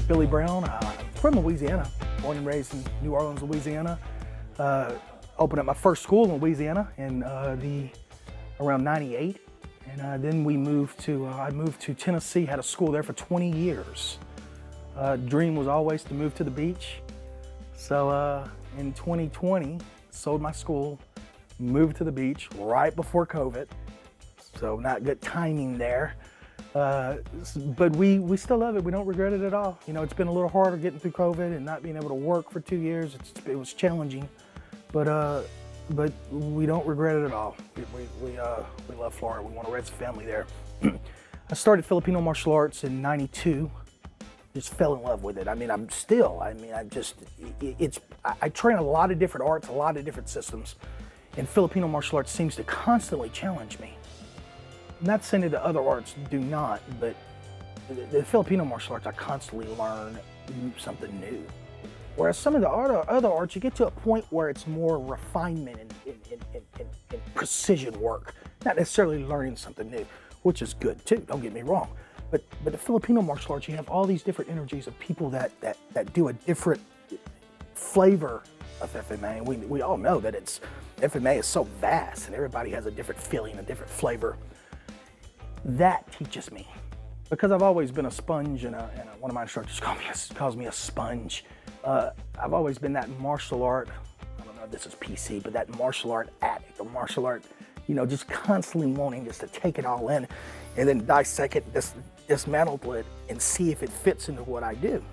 Billy Brown, from Louisiana, born and raised in New Orleans, Louisiana. Opened up my first school in Louisiana in around '98, and then I moved to Tennessee, had a school there for 20 years. Dream was always to move to the beach. So in 2020, sold my school, moved to the beach right before COVID. So not good timing there. But we still love it. We don't regret it at all. You know, it's been a little harder getting through COVID and not being able to work for 2 years. It was challenging, but we don't regret it at all. We love Florida. We want to raise a family there. I started Filipino martial arts in '92. Just fell in love with it. I train a lot of different arts, a lot of different systems, and Filipino martial arts seems to constantly challenge me. I'm not saying that the other arts do not, but the Filipino martial arts, I constantly learn something new. Whereas some of the other arts, you get to a point where it's more refinement and precision work, not necessarily learning something new, which is good too, don't get me wrong. But the Filipino martial arts, you have all these different energies of people that do a different flavor of FMA. We all know that FMA is so vast and everybody has a different feeling, a different flavor. That teaches me, because I've always been a sponge, and one of my instructors calls me a sponge. I've always been that martial art, I don't know if this is PC, but that martial art addict, or martial art, you know, just constantly wanting just to take it all in and then dissect it, dismantle it, and see if it fits into what I do.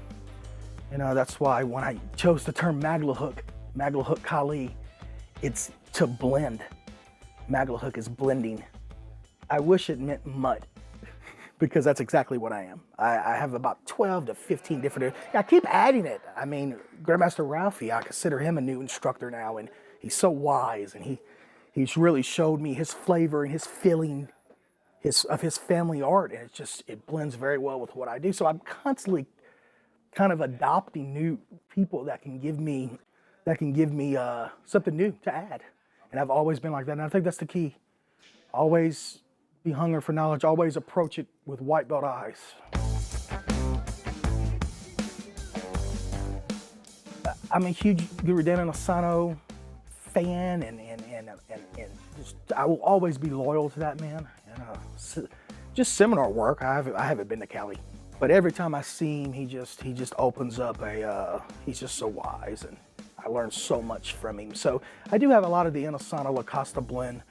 You know, that's why when I chose the term Maglahok Kali, it's to blend. Maglahok is blending. I wish it meant mud, because that's exactly what I am. I have about 12 to 15 different, I keep adding it. I mean, Grandmaster Ralphie, I consider him a new instructor now, and he's so wise, and he's really showed me his flavor and his feeling of his family art, and it blends very well with what I do. So I'm constantly kind of adopting new people that can give me something new to add. And I've always been like that, and I think that's the key. Always be hungry for knowledge, always approach it with white belt eyes. I'm a huge Guro Inosanto fan, and just, I will always be loyal to that man. And just seminar work, I haven't been to Cali, but every time I see him, he just opens up he's just so wise, and I learned so much from him. So I do have a lot of the Inosanto La Costa blend.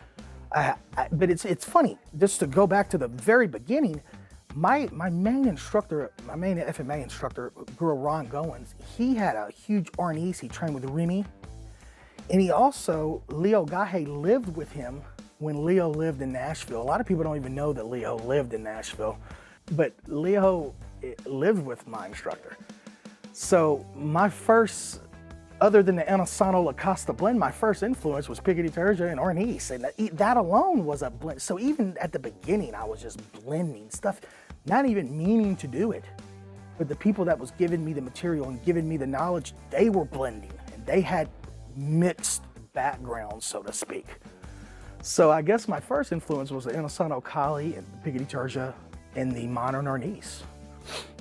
But it's funny, just to go back to the very beginning, my main instructor, my main FMA instructor, Guro Ron Goins, he had a huge Arnis. He trained with Remy, and he also, Leo Gahe lived with him when Leo lived in Nashville. A lot of people don't even know that Leo lived in Nashville, but Leo lived with my instructor. So my first, other than the Inosanto La Costa blend, my first influence was Pekiti, Tirsia, and Arnis, and that alone was a blend. So even at the beginning, I was just blending stuff, not even meaning to do it. But the people that was giving me the material and giving me the knowledge, they were blending, and they had mixed backgrounds, so to speak. So I guess my first influence was the Inosanto Kali and Pekiti, Tirsia, and the modern Arnis.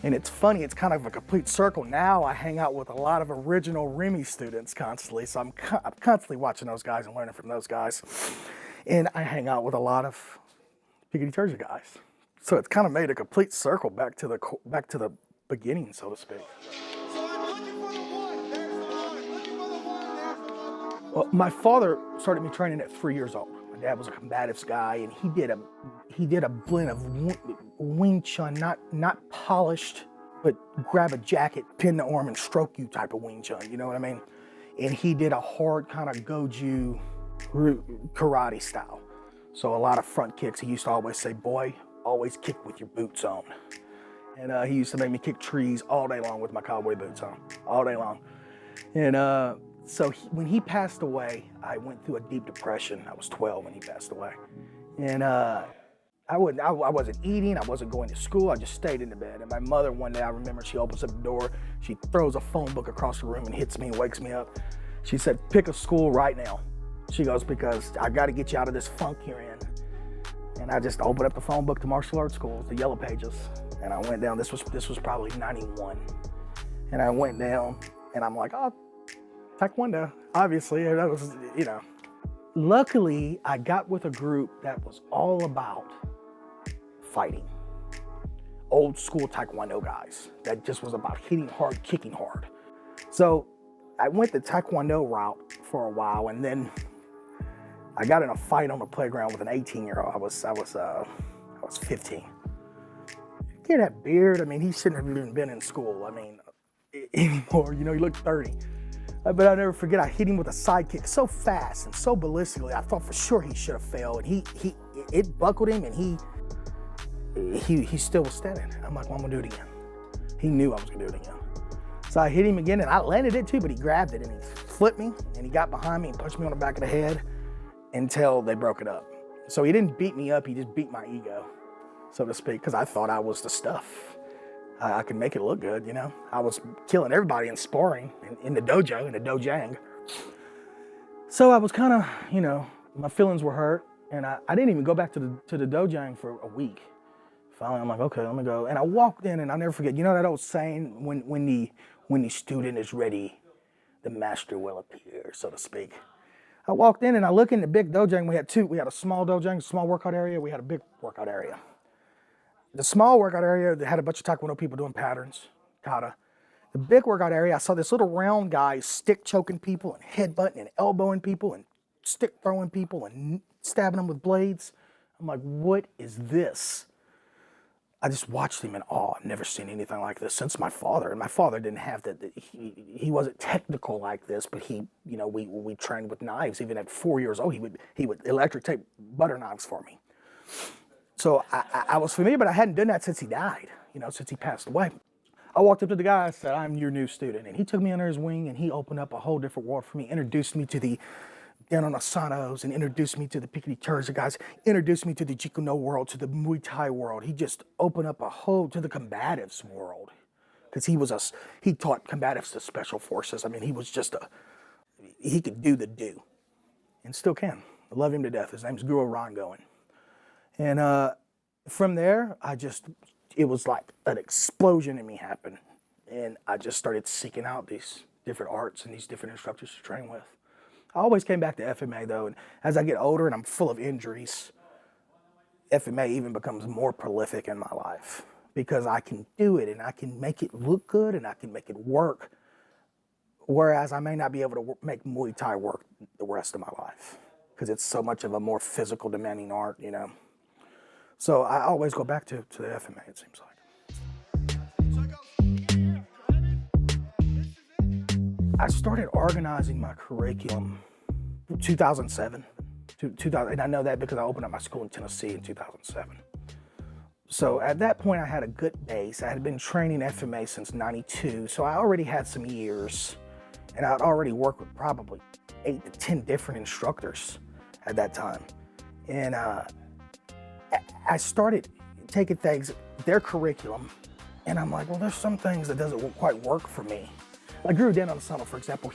And it's funny, it's kind of a complete circle. Now I hang out with a lot of original Remy students constantly, so I'm constantly watching those guys and learning from those guys. And I hang out with a lot of Pekiti, Tirsia guys. So it's kind of made a complete circle back to the beginning, so to speak. So I'm looking for the one. There's the one. Looking for the one. There's the one. Well, my father started me training at 3 years old. My dad was a combatives guy, and he did a blend of Wing Chun, not polished, but grab a jacket, pin the arm, and stroke you type of Wing Chun. You know what I mean? And he did a hard kind of Goju karate style. So a lot of front kicks. He used to always say, "Boy, always kick with your boots on." And he used to make me kick trees all day long with my cowboy boots on, all day long. And so when he passed away, I went through a deep depression. I was 12 when he passed away. And I wasn't eating, I wasn't going to school, I just stayed in the bed. And my mother, one day, I remember, she opens up the door, she throws a phone book across the room and hits me and wakes me up. She said, "Pick a school right now." She goes, "Because I got to get you out of this funk you're in." And I just opened up the phone book to martial arts schools, the Yellow Pages. And I went down, this was probably 91. And I went down and I'm like, oh, Taekwondo, obviously, that was, you know. Luckily, I got with a group that was all about fighting. Old school Taekwondo guys that just was about hitting hard, kicking hard. So I went the Taekwondo route for a while, and then I got in a fight on the playground with an 18-year-old. I was 15. Kid had beard. I mean, he shouldn't have even been in school. I mean, anymore. You know, he looked 30. But I'll never forget, I hit him with a side kick so fast and so ballistically. I thought for sure he should have failed. And it buckled him, and he still was standing. I'm like, well, I'm gonna do it again. He knew I was gonna do it again. So I hit him again, and I landed it too, but he grabbed it and he flipped me, and he got behind me and punched me on the back of the head until they broke it up. So he didn't beat me up, he just beat my ego, so to speak, because I thought I was the stuff. I could make it look good, you know? I was killing everybody in sparring, in the dojo, in the dojang. So I was kind of, you know, my feelings were hurt, and I didn't even go back to the dojang for a week. Finally, I'm like, okay, let me go. And I walked in, and I'll never forget, you know that old saying, when the student is ready, the master will appear, so to speak. I walked in, and I look in the big dojang. We had a small dojang, small workout area. We had a big workout area. The small workout area that had a bunch of Taekwondo people doing patterns, kata. The big workout area, I saw this little round guy stick choking people and headbutting and elbowing people and stick throwing people and stabbing them with blades. I'm like, what is this? I just watched him in awe. I've never seen anything like this since my father. And my father didn't have that. He wasn't technical like this, but he, you know, we trained with knives. Even at 4 years old, he would electric tape butter knives for me. So I was familiar, but I hadn't done that since he died, you know, since he passed away. I walked up to the guy and said, I'm your new student. And he took me under his wing, and he opened up a whole different world for me, introduced me to the Inosantos, and introduced me to the Pekiti Tirsia guys, introduced me to the Jikuno world, to the Muay Thai world. He just opened up to the combatives world. Because he taught combatives to special forces. I mean, he was just he could do the do. And still can. I love him to death. His name's Guro Billy. And from there, it was like an explosion in me happened. And I just started seeking out these different arts and these different instructors to train with. I always came back to FMA though, and as I get older and I'm full of injuries, FMA even becomes more prolific in my life because I can do it and I can make it look good and I can make it work. Whereas I may not be able to make Muay Thai work the rest of my life because it's so much of a more physical demanding art, you know. So I always go back to the FMA, it seems like. I started organizing my curriculum in 2007. And I know that because I opened up my school in Tennessee in 2007. So at that point, I had a good base. I had been training FMA since '92, so I already had some years. And I'd already worked with probably 8 to 10 different instructors at that time. And I started taking their curriculum, and I'm like, well, there's some things that doesn't quite work for me. Like Inosanto, for example,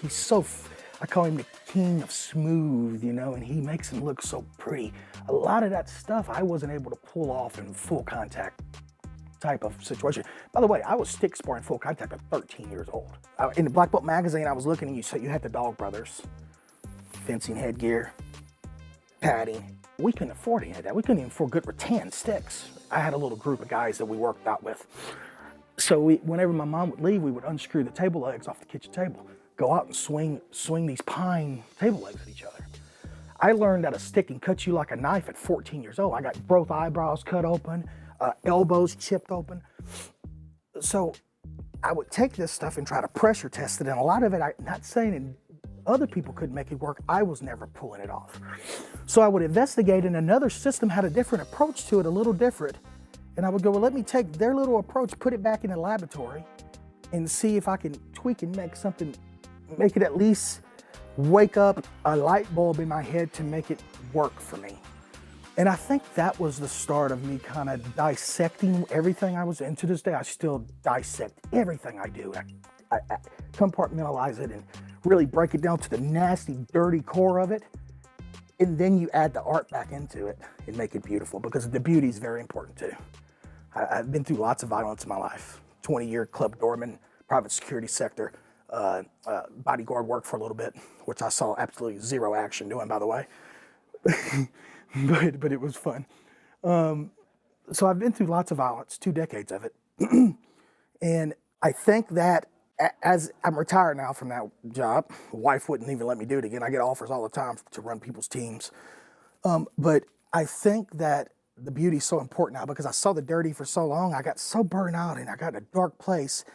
I call him the king of smooth, you know, and he makes him look so pretty. A lot of that stuff I wasn't able to pull off in full contact type of situation. By the way, I was stick sparring full contact at 13 years old. In the Black Belt magazine, I was looking and you had the Dog Brothers, fencing headgear, padding. We couldn't afford any of that. We couldn't even afford good rattan sticks. I had a little group of guys that we worked out with. So whenever my mom would leave, we would unscrew the table legs off the kitchen table, go out and swing these pine table legs at each other. I learned that a stick can cut you like a knife at 14 years old. I got both eyebrows cut open, elbows chipped open. So I would take this stuff and try to pressure test it, and a lot of it, I'm not saying other people couldn't make it work, I was never pulling it off. So I would investigate, and another system had a different approach to it, a little different. And I would go, well, let me take their little approach, put it back in the laboratory, and see if I can tweak and make it at least wake up a light bulb in my head to make it work for me. And I think that was the start of me kind of dissecting everything I was in. To this day, I still dissect everything I do. I compartmentalize it and really break it down to the nasty, dirty core of it. And then you add the art back into it and make it beautiful, because the beauty is very important too. I've been through lots of violence in my life. 20-year club doorman, private security sector, bodyguard work for a little bit, which I saw absolutely zero action doing, by the way. but it was fun. So I've been through lots of violence, 2 decades of it. And I think that as I'm retired now from that job, my wife wouldn't even let me do it again. I get offers all the time to run people's teams. But I think that the beauty is so important now because I saw the dirty for so long. I got so burned out and I got in a dark place.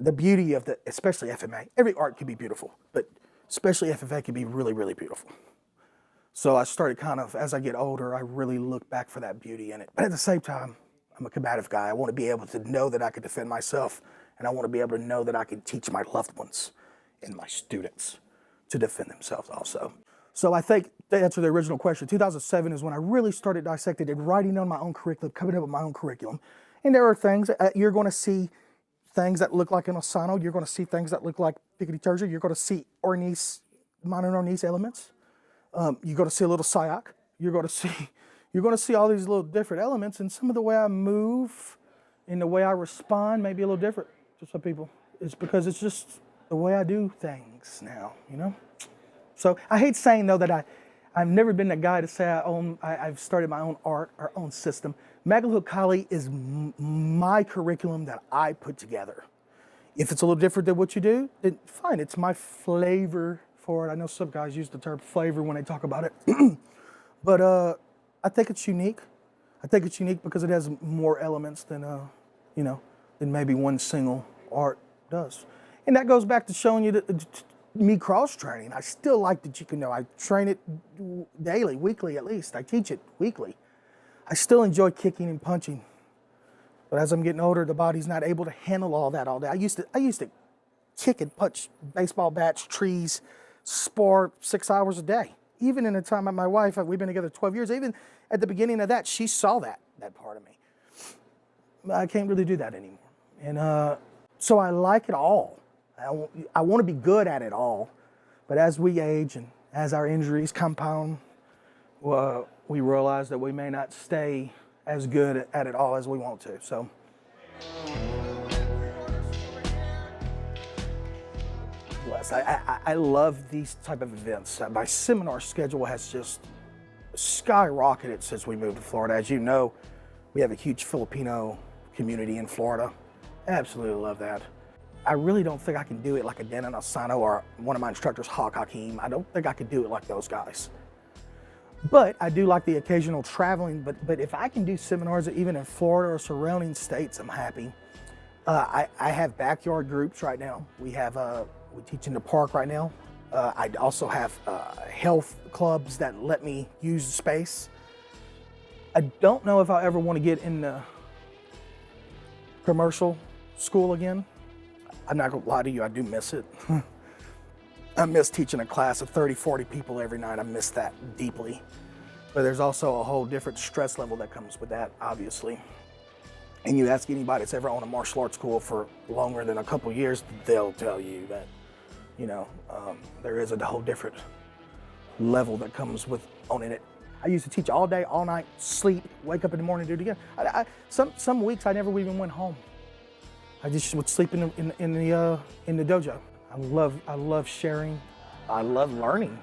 The beauty of especially FMA, every art can be beautiful, but especially FMA can be really, really beautiful. So I started kind of, as I get older, I really look back for that beauty in it. But at the same time, I'm a combative guy. I want to be able to know that I can defend myself, and I want to be able to know that I can teach my loved ones and my students to defend themselves also. So I think to answer the original question, 2007 is when I really started dissecting and writing on my own curriculum, coming up with my own curriculum. And there are things, you're going to see things that look like Inosanto, you're going to see things that look like Pekiti, Tirsia, you're going to see Arnis, modern Arnis elements. You're going to see a little Sayak. You're going to see all these little different elements, and some of the way I move and the way I respond may be a little different to some people. It's because it's just the way I do things now, you know? So I hate saying though that I've never been that guy to say I've started my own art, our own system. Maglahok Kali is my curriculum that I put together. If it's a little different than what you do, then fine, it's my flavor for it. I know some guys use the term flavor when they talk about it. But I think it's unique. I think it's unique because it has more elements than, than maybe one single art does. And that goes back to showing you me cross-training. I still like the Jikendo. I train it daily, weekly at least. I teach it weekly. I still enjoy kicking and punching. But as I'm getting older, the body's not able to handle all that all day. I used to kick and punch baseball bats, trees, spar 6 hours a day. Even in the time of my wife, we've been together 12 years, even at the beginning of that, she saw that part of me. I can't really do that anymore. And so I like it all. I want to be good at it all. But as we age and as our injuries compound, we realize that we may not stay as good at it all as we want to. So. I love these type of events. My seminar schedule has just skyrocketed since we moved to Florida. As you know, we have a huge Filipino community in Florida. Absolutely love that. I really don't think I can do it like a Dan Inosanto or one of my instructors, Hawk Hakeem. I don't think I could do it like those guys. But I do like the occasional traveling, but if I can do seminars even in Florida or surrounding states, I'm happy. I have backyard groups right now. We teach in the park right now. I also have health clubs that let me use the space. I don't know if I ever want to get in the commercial school again. I'm not gonna lie to you, I do miss it. I miss teaching a class of 30, 40 people every night. I miss that deeply. But there's also a whole different stress level that comes with that, obviously. And you ask anybody that's ever owned a martial arts school for longer than a couple years, they'll tell you that, there is a whole different level that comes with owning it. I used to teach all day, all night, sleep, wake up in the morning, do it again. Some weeks I never even went home. I just would sleep in the dojo. I love sharing. I love learning.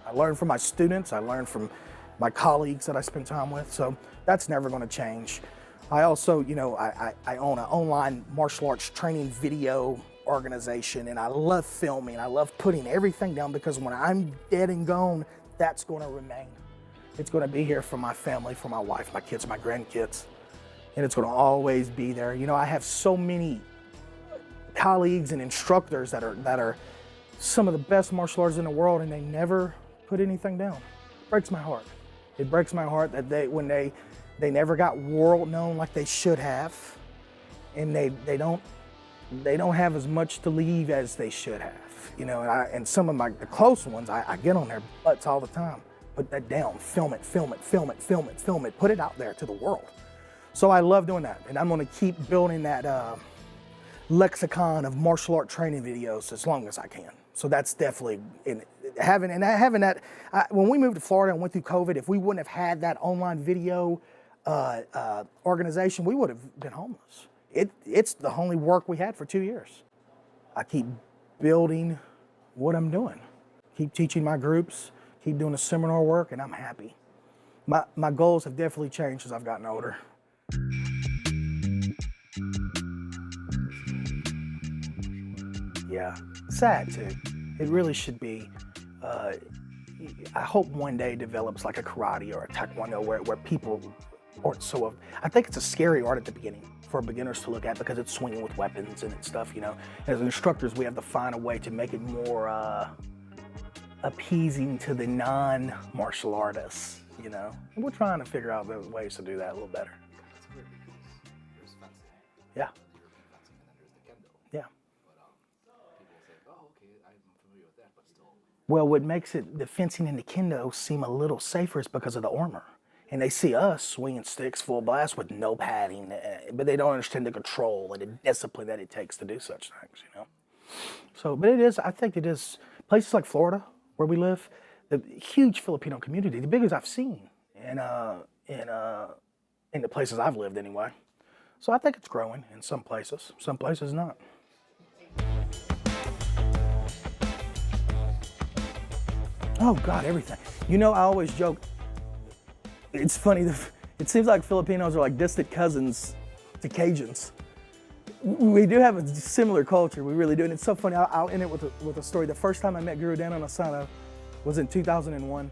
I learn from my students. I learn from my colleagues that I spend time with. So that's never going to change. I also, I own an online martial arts training video organization, and I love filming. I love putting everything down because when I'm dead and gone, that's going to remain. It's going to be here for my family, for my wife, my kids, my grandkids, and it's going to always be there. I have so many colleagues and instructors that are some of the best martial artists in the world, and they never put anything down. It breaks my heart. It breaks my heart that they never got world known like they should have, and they don't have as much to leave as they should have. And some of the close ones, I get on their butts all the time. Put that down, film it, put it out there to the world. So I love doing that, and I'm going to keep building that lexicon of martial art training videos as long as I can. So that's definitely having that. When we moved to Florida and went through COVID, if we wouldn't have had that online video organization, we would have been homeless. it's the only work we had for 2 years. I keep building what I'm doing. Keep teaching my groups, keep doing the seminar work, and I'm happy. My goals have definitely changed as I've gotten older. Yeah, sad too. It really should be. I hope one day it develops like a karate or a taekwondo where people aren't so. I think it's a scary art at the beginning for beginners to look at because it's swinging with weapons and stuff, you know. As instructors, we have to find a way to make it more appeasing to the non-martial artists, you know. And we're trying to figure out the ways to do that a little better. It's weird because there's fencing. Yeah. Fencing and then there's the kendo. Yeah. But people say, oh, okay, I'm familiar with that, but still. Well, what makes the fencing and the kendo seem a little safer is because of the armor. And they see us swinging sticks full blast with no padding, but they don't understand the control and the discipline that it takes to do such things, you know. So, but I think it is, places like Florida, where we live, the huge Filipino community, the biggest I've seen in the places I've lived anyway. So I think it's growing in some places not. Oh God, everything. You know, I always joke, it's funny, it seems like Filipinos are like distant cousins to Cajuns. We do have a similar culture, we really do, and it's so funny. I'll end it with a story. The first time I met Guro down in Inosanto was in 2001,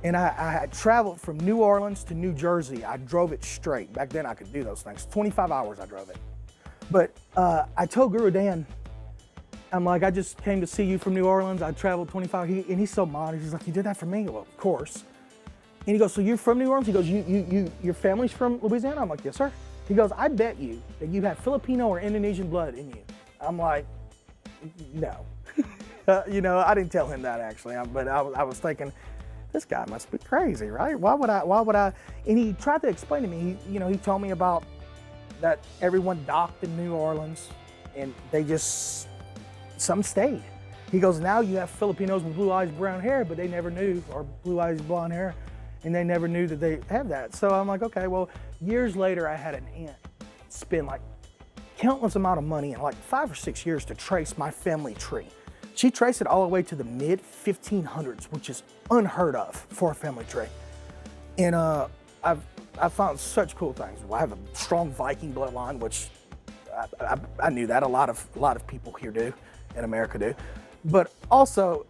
and I had traveled from New Orleans to New Jersey. I drove it straight. Back then I could do those things. 25 hours I drove it. But I told Guro Dan, I'm like, I just came to see you from New Orleans. I traveled 25, and he's so modest. He's like, you did that for me? Well, of course. And he goes, so you're from New Orleans? He goes, your family's from Louisiana? I'm like, yes, sir. He goes, I bet you that you have Filipino or Indonesian blood in you. I'm like, no. You know, I didn't tell him that actually, but I was thinking, this guy must be crazy, right? Why would I? And he tried to explain to me, he told me about that everyone docked in New Orleans and some stayed. He goes, now you have Filipinos with blue eyes, brown hair, but they never knew, or blue eyes, blonde hair, and they never knew that they have that. So I'm like, okay, well, years later, I had an aunt spend like countless amount of money in like 5 or 6 years to trace my family tree. She traced it all the way to the mid 1500s, which is unheard of for a family tree. And I found such cool things. I have a strong Viking bloodline, which I knew that a lot of people here do, in America do. But also,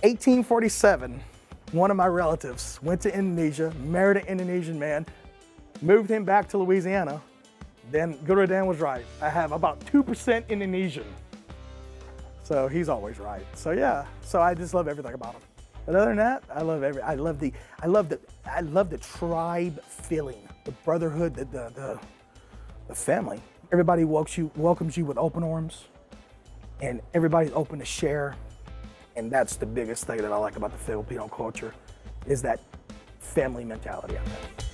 1847, one of my relatives went to Indonesia, married an Indonesian man, moved him back to Louisiana. Then Guro Dan was right. I have about 2% Indonesian. So he's always right. So yeah, so I just love everything about him. But other than that, I love the tribe feeling, the brotherhood, the family. Everybody welcomes you with open arms, and everybody's open to share. And that's the biggest thing that I like about the Filipino culture, is that family mentality out there.